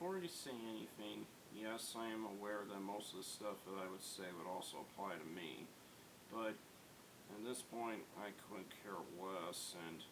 before you say anything, yes, I am aware that most of the stuff that I would say would also apply to me, but at this point, I couldn't care less, and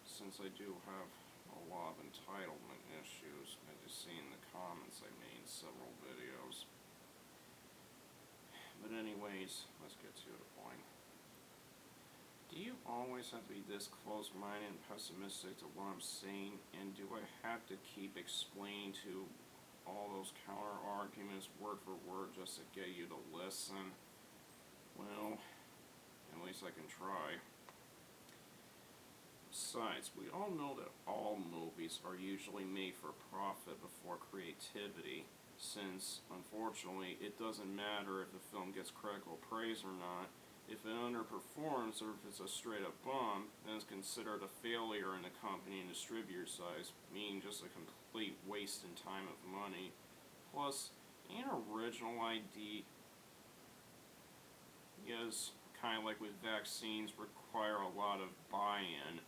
since I do have a lot of entitlement issues, as you see in the comments I made in several videos. But anyways, let's get to the point. Do you always have to be this close-minded and pessimistic to what I'm saying, and do I have to keep explaining to all those counter-arguments word for word just to get you to listen? Well, at least I can try. Besides, we all know that all movies are usually made for profit before creativity, since, unfortunately, it doesn't matter if the film gets critical praise or not. If it underperforms or if it's a straight-up bomb, then it's considered a failure in the company and distributor size, meaning just a complete waste in time of money. Plus, an original idea is kind of like with vaccines, require a lot of buy-in,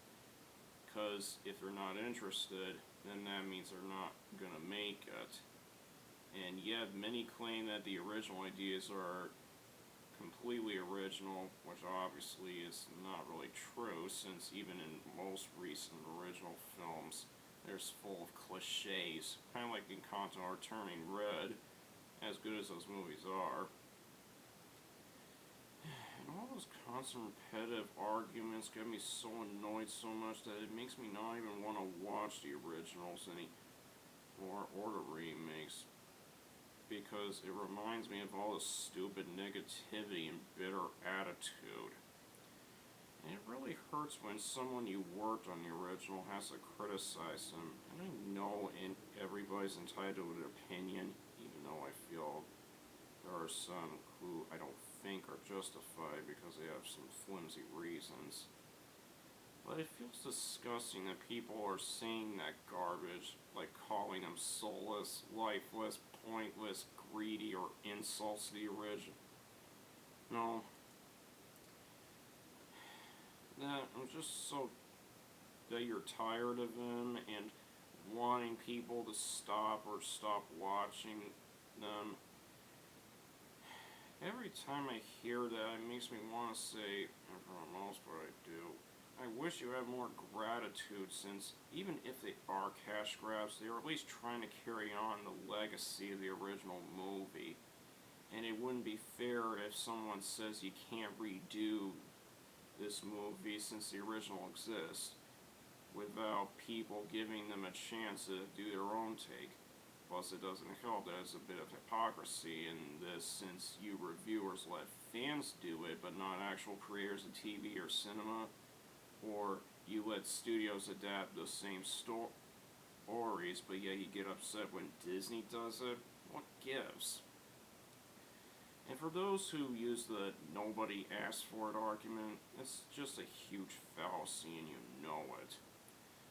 because if they're not interested, then that means they're not going to make it. And yet, many claim that the original ideas are completely original, which obviously is not really true, since even in most recent original films, they're full of cliches, kind of like Incoherent or Turning Red, as good as those movies are. And all those constant repetitive arguments get me so annoyed so much that it makes me not even want to watch the originals anymore or the remakes, because it reminds me of all the stupid negativity and bitter attitude. And it really hurts when someone you worked on the original has to criticize them. And I know everybody's entitled to an opinion, even though I feel there are some who I don't think are justified because they have some flimsy reasons. But it feels disgusting that people are saying that garbage, like calling them soulless, lifeless, pointless, greedy, or insults to the original. No. That I'm just so that you're tired of them and wanting people to stop or stop watching them. Every time I hear that, it makes me want to say, and for the most part I do, I wish you had more gratitude, since even if they are cash grabs, they are at least trying to carry on the legacy of the original movie. And it wouldn't be fair if someone says you can't redo this movie since the original exists, without people giving them a chance to do their own take. Plus, it doesn't help that there's a bit of hypocrisy in this, since you reviewers let fans do it, but not actual creators of TV or cinema. Or you let studios adapt the same stories, but yet you get upset when Disney does it. What gives? And for those who use the nobody asked for it argument, it's just a huge fallacy and you know it.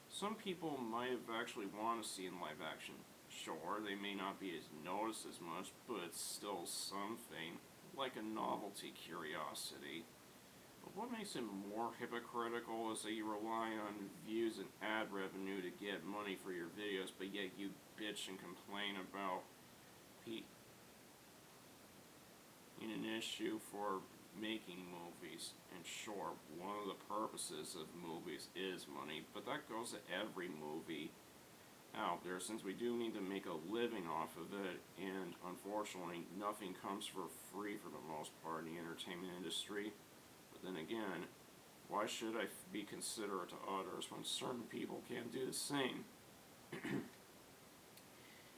Some people might have actually wanted to see in live action. Sure, they may not be as noticed as much, but it's still something, like a novelty curiosity. But what makes it more hypocritical is that you rely on views and ad revenue to get money for your videos, but yet you bitch and complain about an issue for making movies. And sure, one of the purposes of movies is money, but that goes to every movie out there, since we do need to make a living off of it, and unfortunately nothing comes for free for the most part in the entertainment industry. But then again, why should I be considerate to others when certain people can't do the same?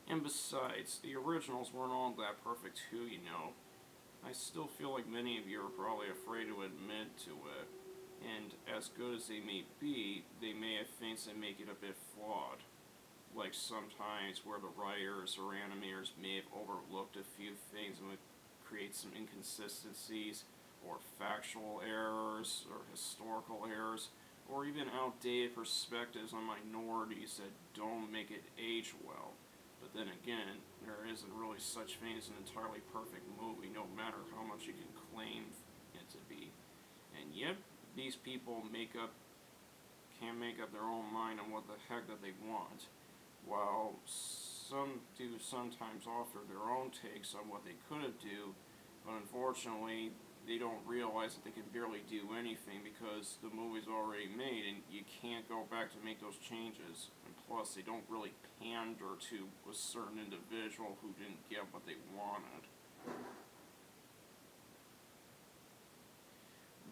And besides, the originals weren't all that perfect too, you know. I still feel like many of you are probably afraid to admit to it, and as good as they may be, they may have things that make it a bit flawed. Like sometimes where the writers or animators may have overlooked a few things and would create some inconsistencies, or factual errors, or historical errors, or even outdated perspectives on minorities that don't make it age well. But then again, there isn't really such thing as an entirely perfect movie, no matter how much you can claim it to be. And yet, these people can't make up their own mind on what the heck that they want, while some do sometimes offer their own takes on what they could have do, but unfortunately, they don't realize that they can barely do anything because the movie's already made and you can't go back to make those changes. And plus, they don't really pander to a certain individual who didn't get what they wanted.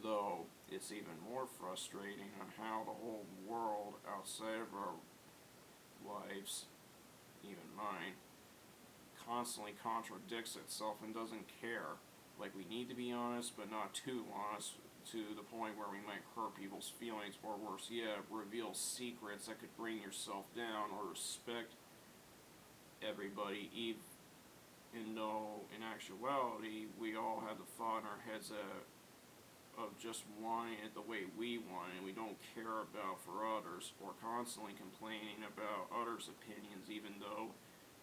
Though, it's even more frustrating on how the whole world outside of our lives, even mine, constantly contradicts itself and doesn't care. Like, we need to be honest, but not too honest to the point where we might hurt people's feelings, or worse yet, reveal secrets that could bring yourself down, or respect everybody, even though in actuality we all have the thought in our heads of just wanting it the way we want it, and we don't care about for others, or constantly complaining about others' opinions, even though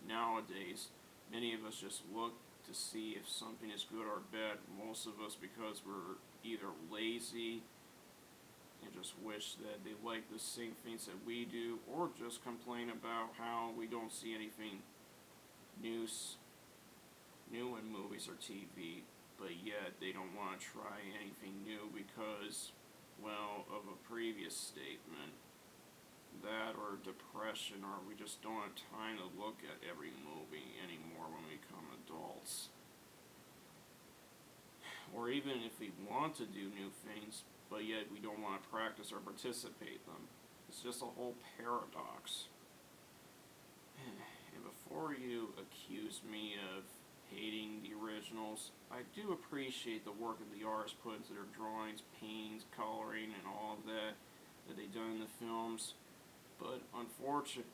nowadays many of us just look to see if something is good or bad, most of us because we're either lazy and just wish that they like the same things that we do, or just complain about how we don't see anything new in movies or TV, but yet they don't want to try anything new because, well, of a previous statement. That or depression, or we just don't have time to look at every movie anymore when we become adults. Or even if we want to do new things, but yet we don't want to practice or participate in them. It's just a whole paradox. And before you accuse me of hating the originals, I do appreciate the work that the artists put into their drawings, paintings, coloring, and all of that they've done in the films. But unfortunately,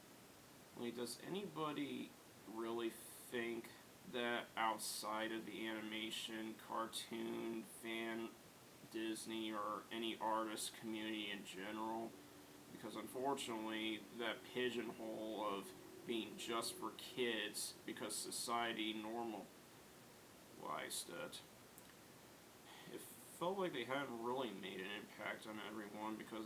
does anybody really think that outside of the animation, cartoon, fan, Disney, or any artist community in general? Because unfortunately, that pigeonhole of being just for kids because society normalized it, it felt like they hadn't really made an impact on everyone, because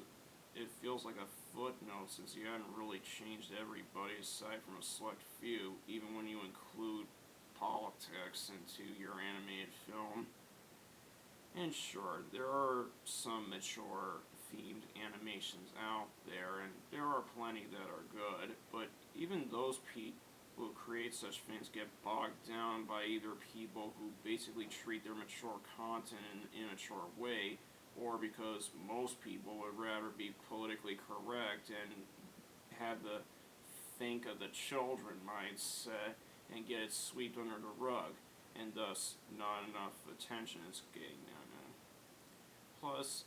it feels like a footnote since you hadn't really changed everybody aside from a select few, even when you include politics into your animated film. And sure, there are some mature themed animations out there, and there are plenty that are good, but even those people who create such things get bogged down by either people who basically treat their mature content in an immature way, or because most people would rather be politically correct and have the think of the children mindset and get it swept under the rug, and thus not enough attention is getting on it. Plus,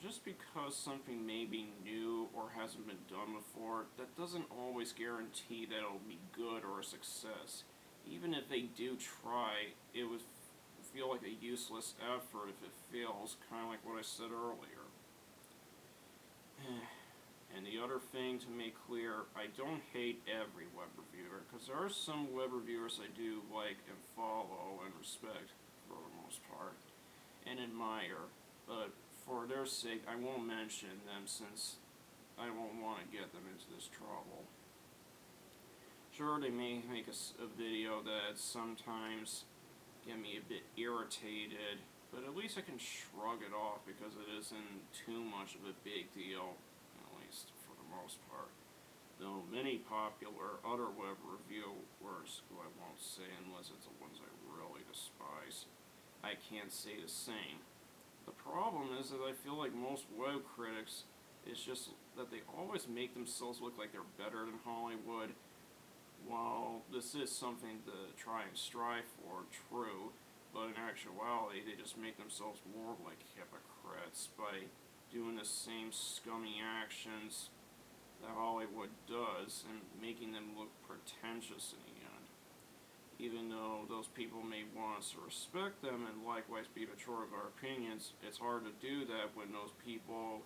just because something may be new or hasn't been done before, that doesn't always guarantee that it'll be good or a success. Even if they do try, it would feel like a useless effort if it fails, kind of like what I said earlier. And the other thing to make clear, I don't hate every web reviewer, because there are some web reviewers I do like and follow and respect for the most part, and admire, but for their sake, I won't mention them since I won't want to get them into this trouble. Sure, they may make a video that sometimes get me a bit irritated, but at least I can shrug it off because it isn't too much of a big deal, at least for the most part. Though many popular other web reviewers, who I won't say unless it's the ones I really despise, I can't say the same. The problem is that I feel like most web critics, it's just that they always make themselves look like they're better than Hollywood. While this is something to try and strive for, true, but in actuality they just make themselves more like hypocrites by doing the same scummy actions that Hollywood does and making them look pretentious in the end. Even though those people may want us to respect them and likewise be mature of our opinions, it's hard to do that when those people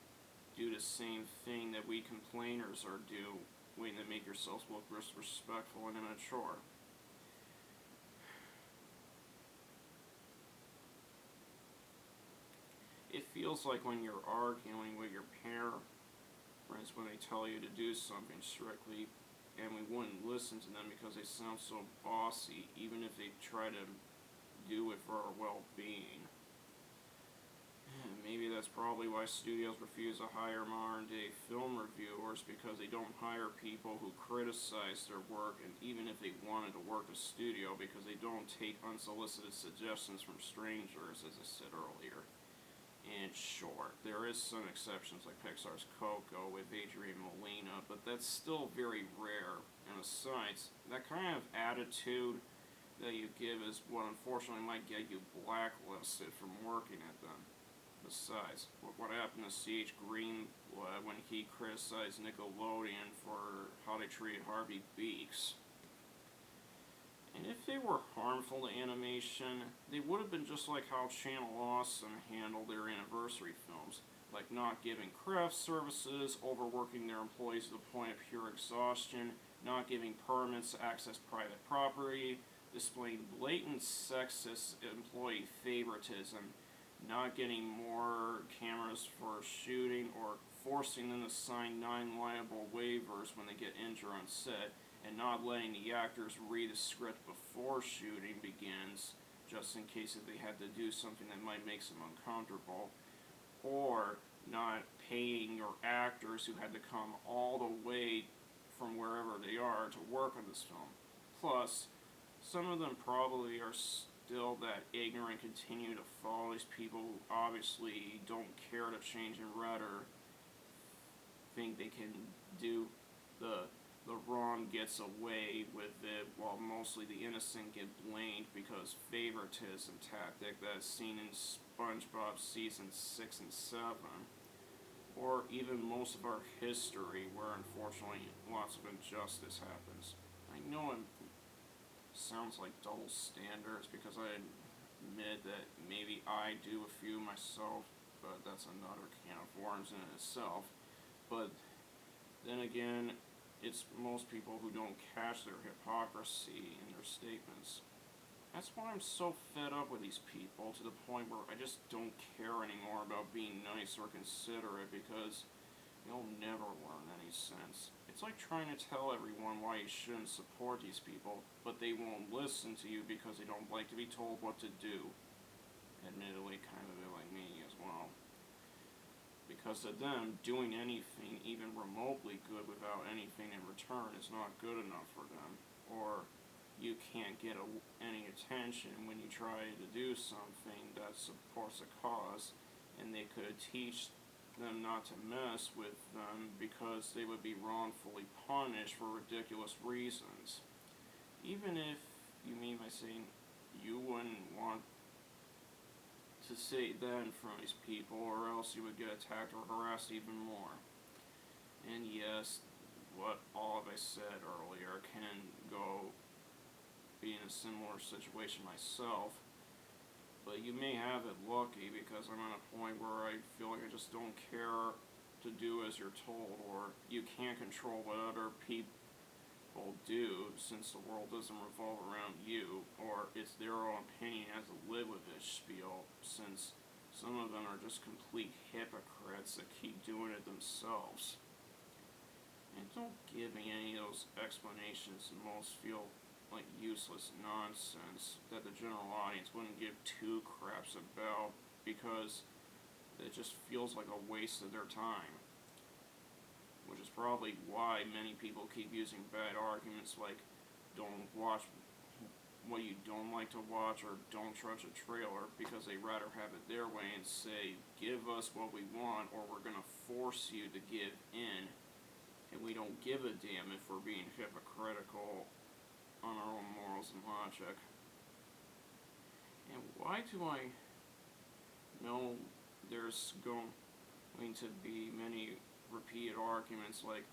do the same thing that we complainers are doing to make yourselves look disrespectful and immature. It feels like when you're arguing with your parents when they tell you to do something strictly and we wouldn't listen to them because they sound so bossy, even if they try to do it for our well-being. Maybe that's probably why studios refuse to hire modern-day film reviewers, because they don't hire people who criticize their work, and even if they wanted to work a studio, because they don't take unsolicited suggestions from strangers, as I said earlier. In short, there is some exceptions like Pixar's Coco with Adrian Molina, but that's still very rare. And besides, that kind of attitude that you give is what unfortunately might get you blacklisted from working at them. Besides, what happened to C.H. Greenblatt when he criticized Nickelodeon for how they treated Harvey Beaks? And if they were harmful to animation, they would have been just like how Channel Awesome handled their anniversary films, like not giving craft services, overworking their employees to the point of pure exhaustion, not giving permits to access private property, displaying blatant sexist employee favoritism, not getting more cameras for shooting, or forcing them to sign non-liable waivers when they get injured on set, and not letting the actors read the script before shooting begins, just in case if they had to do something that might make them uncomfortable, or not paying your actors who had to come all the way from wherever they are to work on this film. Plus, some of them probably are still that ignorant, continue to follow these people who obviously don't care to change and rather think they can do the wrong gets away with it, while mostly the innocent get blamed because favoritism tactic that's seen in SpongeBob season 6 and 7, or even most of our history where unfortunately lots of injustice happens. I know it sounds like double standards because I admit that maybe I do a few myself, but that's another can of worms in itself. But then again, it's most people who don't catch their hypocrisy in their statements. That's why I'm so fed up with these people, to the point where I just don't care anymore about being nice or considerate, because you'll never learn any sense. It's like trying to tell everyone why you shouldn't support these people, but they won't listen to you because they don't like to be told what to do. Admittedly, kind of a bit like me as well. Because to them, doing anything even remotely good without anything in return is not good enough for them. Or you can't get any attention when you try to do something that supports a cause, and they could teach them not to mess with them because they would be wrongfully punished for ridiculous reasons. Even if you mean by saying you wouldn't want to say that in front of these people, or else you would get attacked or harassed even more. And yes, what all of I said earlier can go be in a similar situation myself, but you may have it lucky because I'm at a point where I feel like I just don't care to do as you're told, or you can't control what other people do since the world doesn't revolve around you, or it's their own opinion as to live with this spiel, since some of them are just complete hypocrites that keep doing it themselves. And don't give me any of those explanations that most feel like useless nonsense that the general audience wouldn't give two craps about, because it just feels like a waste of their time. Which is probably why many people keep using bad arguments like don't watch what you don't like to watch, or don't trust a trailer, because they rather have it their way and say, give us what we want or we're going to force you to give in, and we don't give a damn if we're being hypocritical on our own morals and logic. And why do I know there's going to be many repeated arguments like,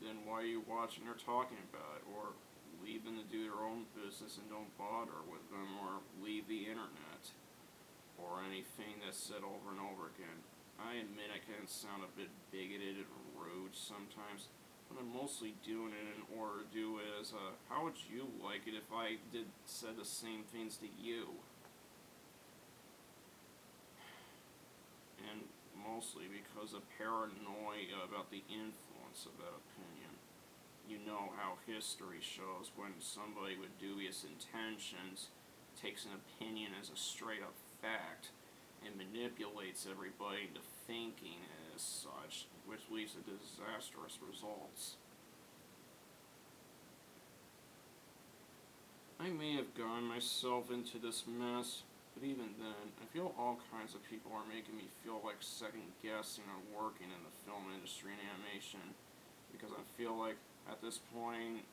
then why are you watching or talking about it, or leave them to do their own business and don't bother with them, or leave the internet, or anything that's said over and over again. I admit I can sound a bit bigoted and rude sometimes, but I'm mostly doing it in order to do it as a, how would you like it if I said the same things to you? And mostly because of paranoia about the influence of that opinion. you know how history shows when somebody with dubious intentions takes an opinion as a straight up fact and manipulates everybody into thinking as such, which leads to disastrous results. I may have gotten myself into this mess, but even then, I feel all kinds of people are making me feel like second guessing on working in the film industry and animation, because I feel like at this point,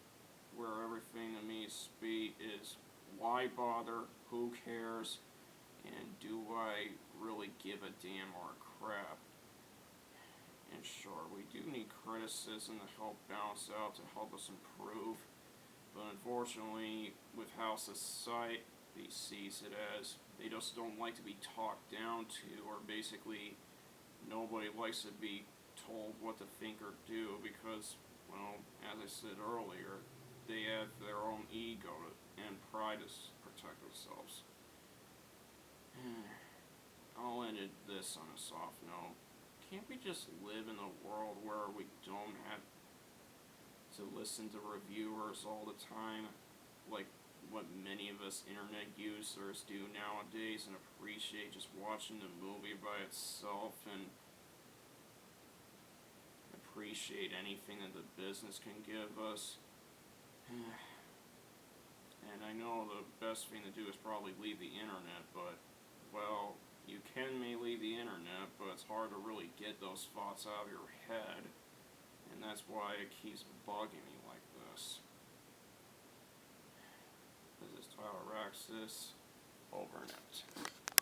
where everything to me is why bother, who cares, and do I really give a damn or a crap? And sure, we do need criticism to help balance out, to help us improve, but unfortunately, with how society sees it as, they just don't like to be talked down to, or basically, nobody likes to be told what to think or do because, well, as I said earlier, they have their own ego and pride to protect themselves. I'll end this on a soft note. Can't we just live in a world where we don't have to listen to reviewers all the time, like what many of us internet users do nowadays, and appreciate just watching the movie by itself and appreciate anything that the business can give us? And I know the best thing to do is probably leave the internet, but, well, you may leave the internet, but it's hard to really get those thoughts out of your head, and that's why it keeps bugging me like this. This is Tyler Raxis, over and out.